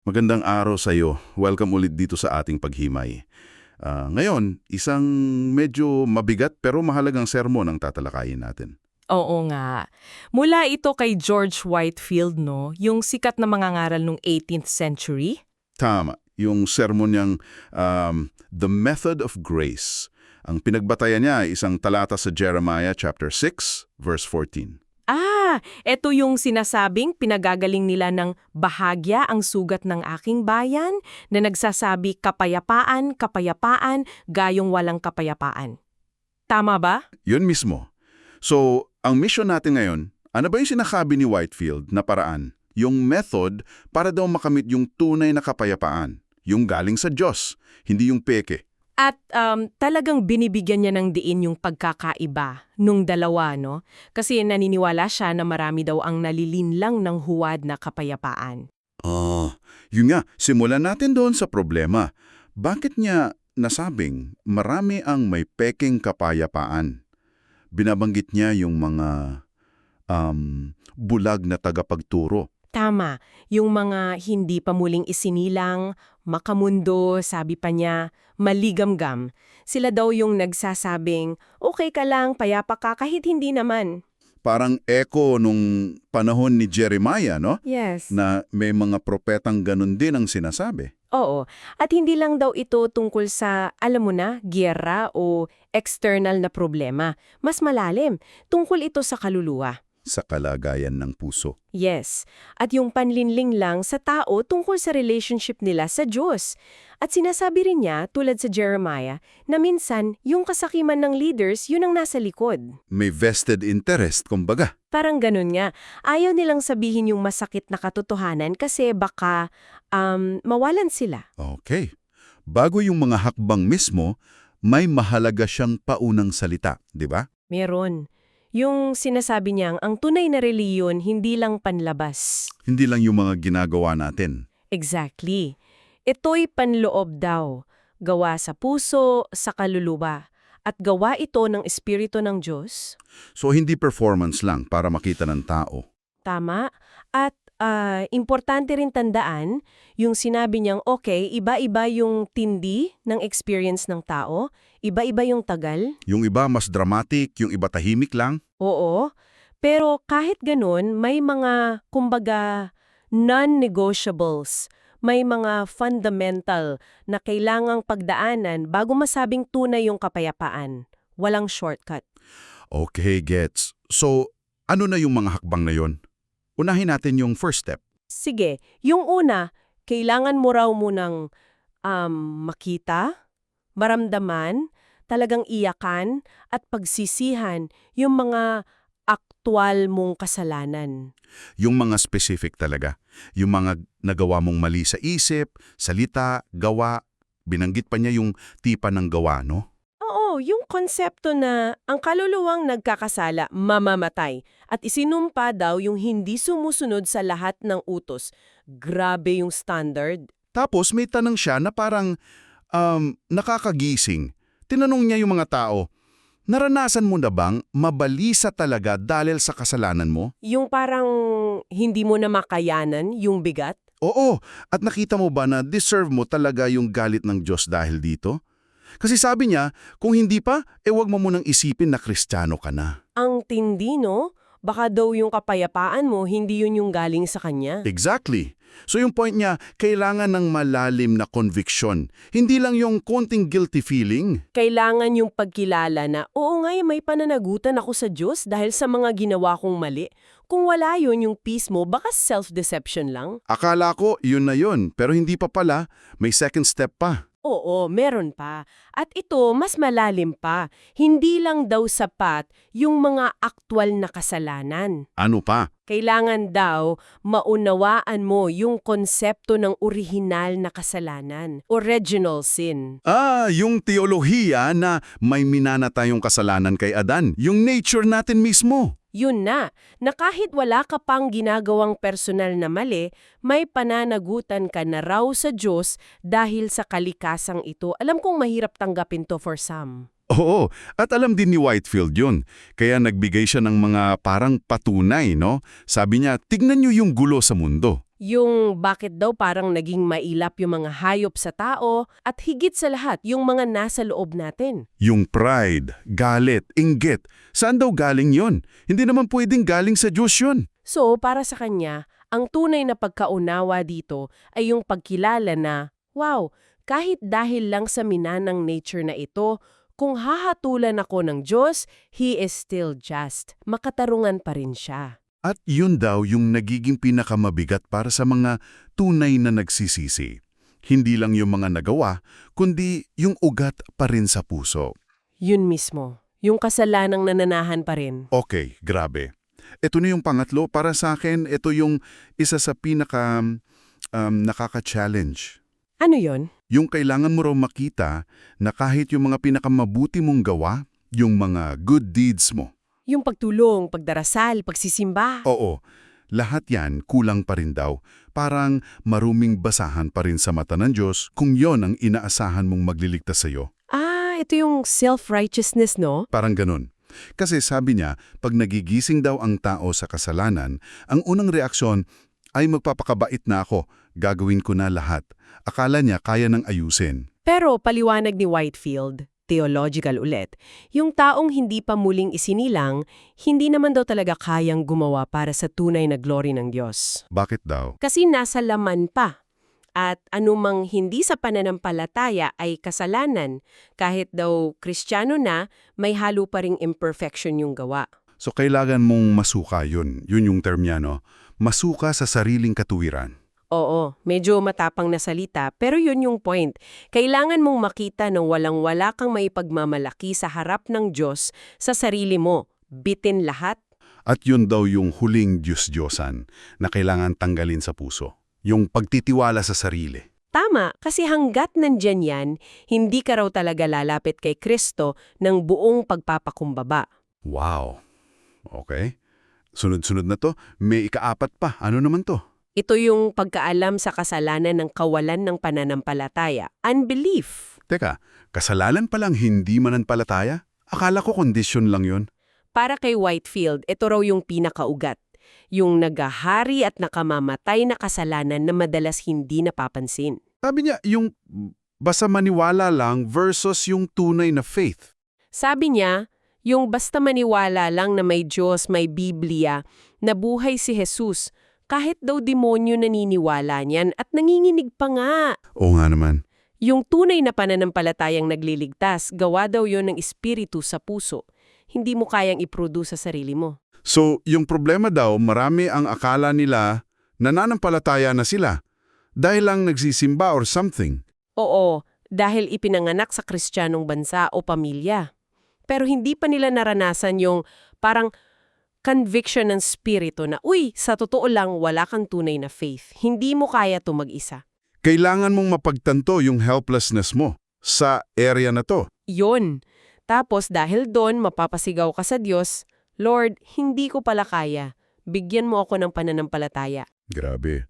Magandang araw sa iyo. Welcome ulit dito sa ating paghimay. Ngayon, isang medyo mabigat pero mahalagang sermon ang tatalakayin natin. Oo nga. Mula ito kay George Whitefield, no? Yung sikat na mangangaral nung 18th century. Tama, yung sermon niyang The Method of Grace. Ang pinagbatayan niya ay isang talata sa Jeremiah chapter 6, verse 14. Ito yung sinasabing pinagagaling nila ng bahagya ang sugat ng aking bayan na nagsasabi kapayapaan, kapayapaan, gayong walang kapayapaan. Tama ba? Yun mismo. So, ang mission natin ngayon, ano ba yung sinakabi ni Whitefield na paraan? Yung method para daw makamit yung tunay na kapayapaan. Yung galing sa Diyos, hindi yung peke. At talagang binibigyan niya ng diin yung pagkakaiba nung dalawa, no? Kasi naniniwala siya na marami daw ang nalilinlang ng huwad na kapayapaan. Yun nga, simulan natin doon sa problema. Bakit niya nasabing marami ang may peking kapayapaan? Binabanggit niya yung mga bulag na tagapagturo. Tama, yung mga hindi pa muling isinilang, makamundo, sabi pa niya, maligamgam. Sila daw yung nagsasabing, okay ka lang, payapa ka kahit hindi naman. Parang echo nung panahon ni Jeremiah, no? Yes. Na may mga propetang ganun din ang sinasabi. Oo, at hindi lang daw ito tungkol sa, alam mo na, giyera o external na problema. Mas malalim, tungkol ito sa kaluluwa. Sa kalagayan ng puso. Yes, at yung panlinling lang sa tao tungkol sa relationship nila sa Diyos. At sinasabi rin niya, tulad sa Jeremiah, na minsan yung kasakiman ng leaders yun ang nasa likod. May vested interest, kumbaga. Parang ganun nga. Ayaw nilang sabihin yung masakit na katotohanan kasi baka mawalan sila. Okay. Bago yung mga hakbang mismo, may mahalaga siyang paunang salita, di ba? Meron. Yung sinasabi niyang ang tunay na reliyon hindi lang panlabas. Hindi lang yung mga ginagawa natin. Exactly. Ito'y panloob daw. Gawa sa puso, sa kaluluwa. At gawa ito ng Espiritu ng Diyos. So hindi performance lang para makita ng tao. Tama. At importante rin tandaan, yung sinabi niyang okay, iba-iba yung tindi ng experience ng tao, iba-iba yung tagal. Yung iba mas dramatic, yung iba tahimik lang. Oo. Pero kahit ganun, may mga, kumbaga, non-negotiables. May mga fundamental na kailangang pagdaanan bago masabing tunay yung kapayapaan. Walang shortcut. Okay, gets. So, ano na yung mga hakbang na yon? Unahin natin yung first step. Sige, yung una, kailangan mo raw munang makita, maramdaman, talagang iyakan, at pagsisihan yung mga aktwal mong kasalanan. Yung mga specific talaga. Yung mga nagawa mong mali sa isip, salita, gawa. Binanggit pa niya yung tipa ng gawa, no? Oo, yung konsepto na ang kaluluwang nagkakasala, mamamatay, at isinumpa daw yung hindi sumusunod sa lahat ng utos. Grabe yung standard. Tapos may tanong siya na parang nakakagising. Tinanong niya yung mga tao, naranasan mo na bang mabalisa talaga dahil sa kasalanan mo? Yung parang hindi mo na makayanan yung bigat. Oo, at nakita mo ba na deserve mo talaga yung galit ng Diyos dahil dito? Kasi sabi niya, kung hindi pa, wag mo munang isipin na Kristiyano ka na. Ang tindi, no? Baka daw yung kapayapaan mo, hindi yun yung galing sa kanya. Exactly. So yung point niya, kailangan ng malalim na conviction. Hindi lang yung konting guilty feeling. Kailangan yung pagkilala na, oo nga, may pananagutan ako sa Diyos dahil sa mga ginawa kong mali. Kung wala yun yung peace mo, baka self-deception lang. Akala ko, yun na yun. Pero hindi pa pala. May second step pa. Oo, meron pa. At ito, mas malalim pa. Hindi lang daw sapat yung mga aktwal na kasalanan. Ano pa? Kailangan daw maunawaan mo yung konsepto ng orihinal na kasalanan, original sin. Yung teolohiya na may minana tayong kasalanan kay Adan. Yung nature natin mismo. Yun na kahit wala ka pang ginagawang personal na mali, may pananagutan ka na raw sa Diyos dahil sa kalikasang ito. Alam kong mahirap tanggapin to for some. Oo, at alam din ni Whitefield yun. Kaya nagbigay siya ng mga parang patunay, no? Sabi niya, tignan niyo yung gulo sa mundo. Yung bakit daw parang naging mailap yung mga hayop sa tao at higit sa lahat yung mga nasa loob natin. Yung pride, galit, inggit, saan daw galing yun? Hindi naman pwedeng galing sa Diyos yun. So, para sa kanya, ang tunay na pagkaunawa dito ay yung pagkilala na, wow, kahit dahil lang sa minanang nature na ito, kung hahatulan ako ng Diyos, He is still just. Makatarungan pa rin siya. At yun daw yung nagiging pinakamabigat para sa mga tunay na nagsisisi. Hindi lang yung mga nagawa, kundi yung ugat pa rin sa puso. Yun mismo. Yung kasalanang nananahan pa rin. Okay, grabe. Ito na yung pangatlo. Para sa akin, ito yung isa sa nakaka-challenge. Ano yon? Yung kailangan mo raw makita na kahit yung mga pinakamabuti mong gawa, yung mga good deeds mo. Yung pagtulong, pagdarasal, pagsisimba. Oo, lahat yan kulang pa rin daw. Parang maruming basahan pa rin sa mata ng Diyos kung yon ang inaasahan mong magliligtas sa'yo. Ito yung self-righteousness, no? Parang ganun. Kasi sabi niya, pag nagigising daw ang tao sa kasalanan, ang unang reaksyon ay magpapakabait na ako, gagawin ko na lahat. Akala niya kaya nang ayusin. Pero paliwanag ni Whitefield, theological ulit, yung taong hindi pa muling isinilang, hindi naman daw talaga kayang gumawa para sa tunay na glory ng Diyos. Bakit daw? Kasi nasa laman pa. At anumang hindi sa pananampalataya ay kasalanan, kahit daw Kristiyano na, may halo pa ring imperfection yung gawa. So kailangan mong masuka yun. Yun yung term niya, no? Masuka sa sariling katuwiran. Oo, medyo matapang na salita, pero yun yung point. Kailangan mong makita na walang-wala kang maipagmamalaki sa harap ng Diyos sa sarili mo. Bitin lahat. At yun daw yung huling Diyos-Diyosan na kailangan tanggalin sa puso. Yung pagtitiwala sa sarili. Tama, kasi hanggat nandyan yan, hindi ka raw talaga lalapit kay Kristo ng buong pagpapakumbaba. Wow. Okay. Sunod-sunod na to. May ikaapat pa. Ano naman to? Ito yung pagkaalam sa kasalanan ng kawalan ng pananampalataya, unbelief. Teka, kasalanan palang hindi mananampalataya? Akala ko kondisyon lang yun. Para kay Whitefield, ito raw yung pinakaugat. Yung nagahari at nakamamatay na kasalanan na madalas hindi napapansin. Sabi niya, yung basta maniwala lang versus yung tunay na faith. Sabi niya, yung basta maniwala lang na may Diyos, may Biblia, na buhay si Jesus, kahit daw demonyo naniniwala niyan at nanginginig pa nga. Oo nga naman. Yung tunay na pananampalatayang nagliligtas, gawa daw yon ng espiritu sa puso. Hindi mo kayang i-produce sa sarili mo. So, yung problema daw, marami ang akala nila nananampalataya na sila dahil lang nagsisimba or something. Oo, dahil ipinanganak sa Kristiyanong bansa o pamilya. Pero hindi pa nila naranasan yung parang conviction ng spirito na, uy, sa totoo lang wala kang tunay na faith. Hindi mo kaya to mag-isa. Kailangan mong mapagtanto yung helplessness mo sa area na to. Yon. Tapos dahil doon mapapasigaw ka sa Diyos, Lord, hindi ko pala kaya. Bigyan mo ako ng pananampalataya. Grabe.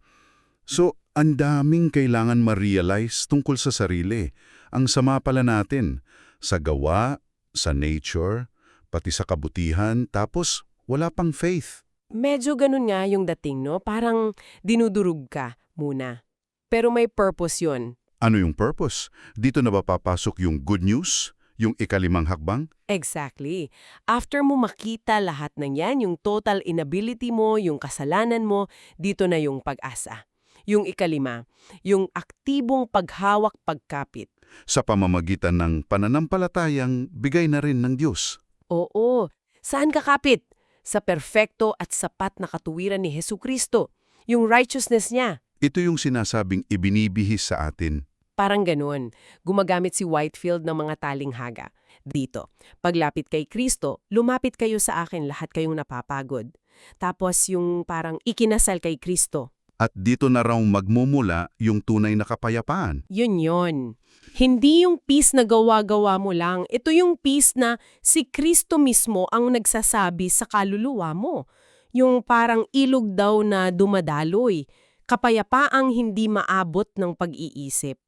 So, ang daming kailangan ma-realize tungkol sa sarili. Ang sama pala natin. Sa gawa, sa nature, pati sa kabutihan, tapos wala pang faith. Medyo ganun nga yung dating, no? Parang dinudurog ka muna. Pero may purpose yon. Ano yung purpose? Dito na ba papasok yung good news? Yung ikalimang hakbang? Exactly. After mo makita lahat ng yan, yung total inability mo, yung kasalanan mo, dito na yung pag-asa. Yung ikalima, yung aktibong paghawak pagkapit. Sa pamamagitan ng pananampalatayang bigay na rin ng Diyos. Oo. Saan kakapit? Sa perfecto at sapat na katuwiran ni Hesukristo. Yung righteousness niya. Ito yung sinasabing ibinibihis sa atin. Parang ganun. Gumagamit si Whitefield ng mga talinghaga. Dito, paglapit kay Kristo, lumapit kayo sa akin lahat kayong napapagod. Tapos yung parang ikinasal kay Kristo. At dito na raw magmumula yung tunay na kapayapaan. Yun. Hindi yung peace na gawa-gawa mo lang. Ito yung peace na si Kristo mismo ang nagsasabi sa kaluluwa mo. Yung parang ilog daw na dumadaloy. Kapayapaang hindi maabot ng pag-iisip.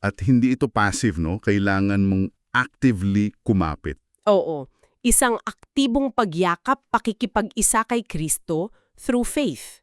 At hindi ito passive, no? Kailangan mong actively kumapit. Oo, isang aktibong pagyakap, pakikipag-isa kay Kristo through faith.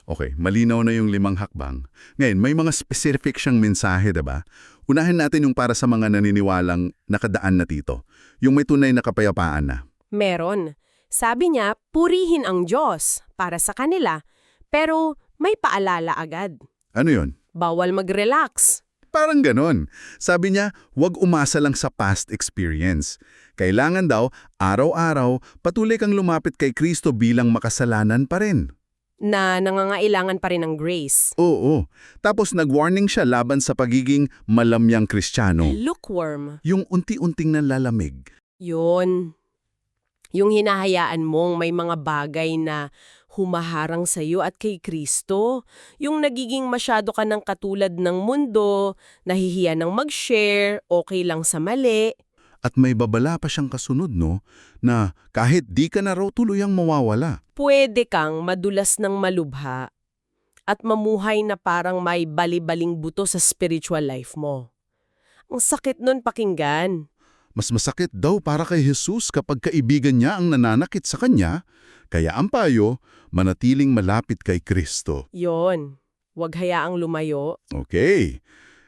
Okay, malinaw na yung 5 hakbang. Ngayon, may mga specific siyang mensahe, diba? Unahin natin yung para sa mga naniniwalang nakadaan na dito. Yung may tunay na kapayapaan na. Meron. Sabi niya, purihin ang Diyos para sa kanila, pero may paalala agad. Ano yun? Bawal mag-relax. Parang ganon. Sabi niya, huwag umasa lang sa past experience. Kailangan daw, araw-araw, patuloy kang lumapit kay Kristo bilang makasalanan pa rin. Na nangangailangan pa rin ng grace. Oo. Tapos nag-warning siya laban sa pagiging malamyang Kristiyano. Lukewarm. Yung unti-unting nalalamig. Yun. Yung hinahayaan mong may mga bagay na humaharang sa iyo at kay Kristo. Yung nagiging masyado ka ng katulad ng mundo, nahihiya ng mag-share, okay lang sa mali. At may babala pa siyang kasunod, no? Na kahit di ka na raw tuluyang mawawala. Pwede kang madulas ng malubha at mamuhay na parang may bali-baling buto sa spiritual life mo. Ang sakit nun pakinggan. Mas masakit daw para kay Jesus kapag kaibigan niya ang nananakit sa kanya, kaya ang payo, manatiling malapit kay Kristo. Yon, huwag hayaang lumayo. Okay.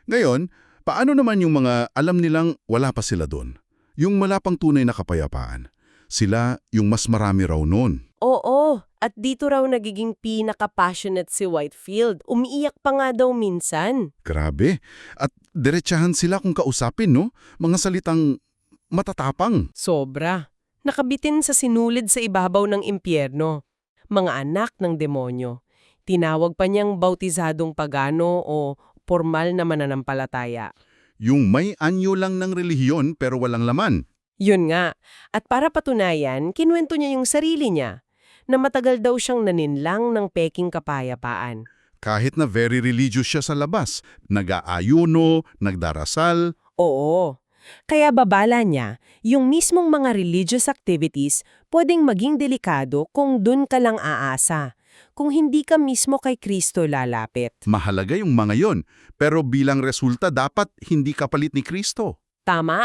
Ngayon, paano naman yung mga alam nilang wala pa sila doon? Yung malapang tunay na kapayapaan. Sila yung mas marami raw noon. Oo, at dito raw nagiging pinaka-passionate si Whitefield. Umiiyak pa nga daw minsan. Grabe. At diretsahan sila kung kausapin, no? Mga salitang matatapang. Sobra. Nakabitin sa sinulid sa ibabaw ng impyerno. Mga anak ng demonyo. Tinawag pa niyang bautizadong pagano o formal na mananampalataya. Yung may anyo lang ng relihiyon pero walang laman. Yun nga. At para patunayan, kinuwento niya yung sarili niya na matagal daw siyang naninlang ng peking kapayapaan. Kahit na very religious siya sa labas, nag-aayuno, nagdarasal. Oo. Kaya babala niya, yung mismong mga religious activities pwedeng maging delikado kung dun ka lang aasa, kung hindi ka mismo kay Kristo lalapit. Mahalaga yung mga yon, pero bilang resulta dapat hindi kapalit ni Kristo. Tama?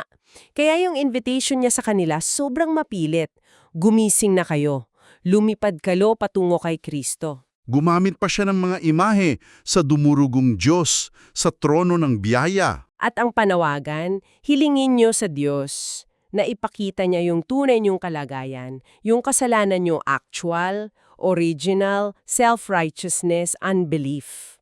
Kaya yung invitation niya sa kanila sobrang mapilit. Gumising na kayo. Lumipad kalo patungo kay Kristo. Gumamit pa siya ng mga imahe sa dumurugong Diyos, sa trono ng biyaya. At ang panawagan, hilingin niyo sa Diyos na ipakita niya yung tunay niyong kalagayan, yung kasalanan niyo actual, original, self-righteousness, unbelief.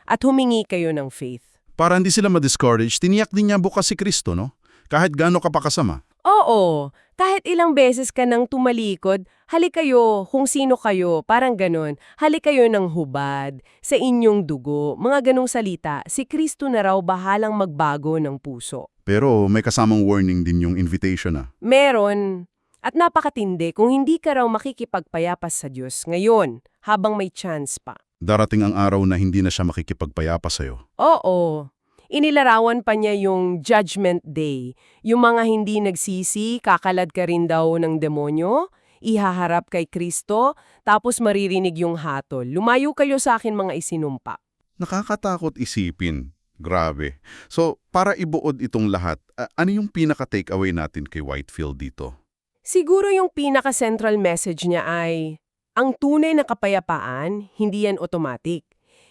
At humingi kayo ng faith. Para hindi sila ma-discourage, tiniyak din niya bukas si Kristo, no? Kahit gaano ka pa kasama. Oo, kahit ilang beses ka nang tumalikod, halik kayo kung sino kayo, parang ganon. Halik kayo ng hubad, sa inyong dugo, mga ganong salita, si Kristo na raw bahalang magbago ng puso. Pero may kasamang warning din yung invitation, ah. Meron. At napakatindi kung hindi ka raw makikipagpayapas sa Diyos ngayon, habang may chance pa. Darating ang araw na hindi na siya makikipagpayapa sa'yo. Oo. Inilarawan pa niya yung Judgment Day. Yung mga hindi nagsisi, kakalad ka rin daw ng demonyo, ihaharap kay Kristo, tapos maririnig yung hatol. Lumayo kayo sa akin mga isinumpa. Nakakatakot isipin. Grabe. So, para ibuod itong lahat, ano yung pinaka-takeaway natin kay Whitefield dito? Siguro yung pinaka-central message niya ay, ang tunay na kapayapaan, hindi yan automatic.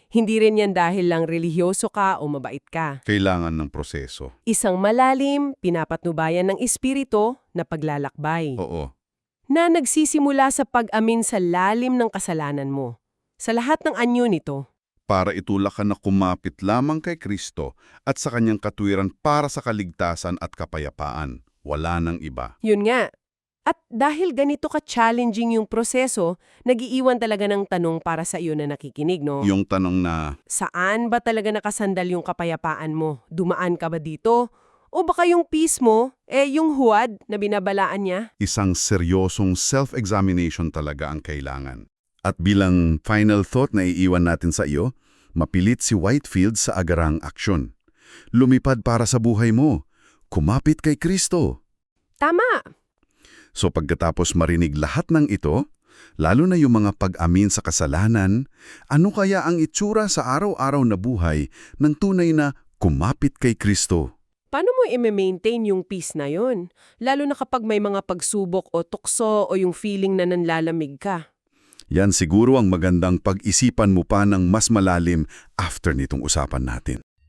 Hindi rin yan dahil lang relihiyoso ka o mabait ka. Kailangan ng proseso. Isang malalim, pinapatnubayan ng espiritu na paglalakbay. Oo. Na nagsisimula sa pag-amin sa lalim ng kasalanan mo. Sa lahat ng anyo nito. Para itulak ka na kumapit lamang kay Kristo at sa kanyang katuwiran para sa kaligtasan at kapayapaan. Wala nang iba. Yun nga. At dahil ganito ka-challenging yung proseso, nag-iiwan talaga ng tanong para sa iyo na nakikinig, no? Yung tanong na, Saan ba talaga nakasandal yung kapayapaan mo? Dumaan ka ba dito? O baka yung peace mo, yung huwad na binabalaan niya? isang seryosong self-examination talaga ang kailangan. At bilang final thought na iiwan natin sa iyo, mapilit si Whitefield sa agarang aksyon. Lumipad para sa buhay mo. Kumapit kay Kristo. Tama! So pagkatapos marinig lahat ng ito, lalo na yung mga pag-amin sa kasalanan, ano kaya ang itsura sa araw-araw na buhay ng tunay na kumapit kay Kristo? Paano mo i-maintain yung peace na yun? Lalo na kapag may mga pagsubok o tukso o yung feeling na nanlalamig ka. Yan siguro ang magandang pag-isipan mo pa ng mas malalim after nitong usapan natin.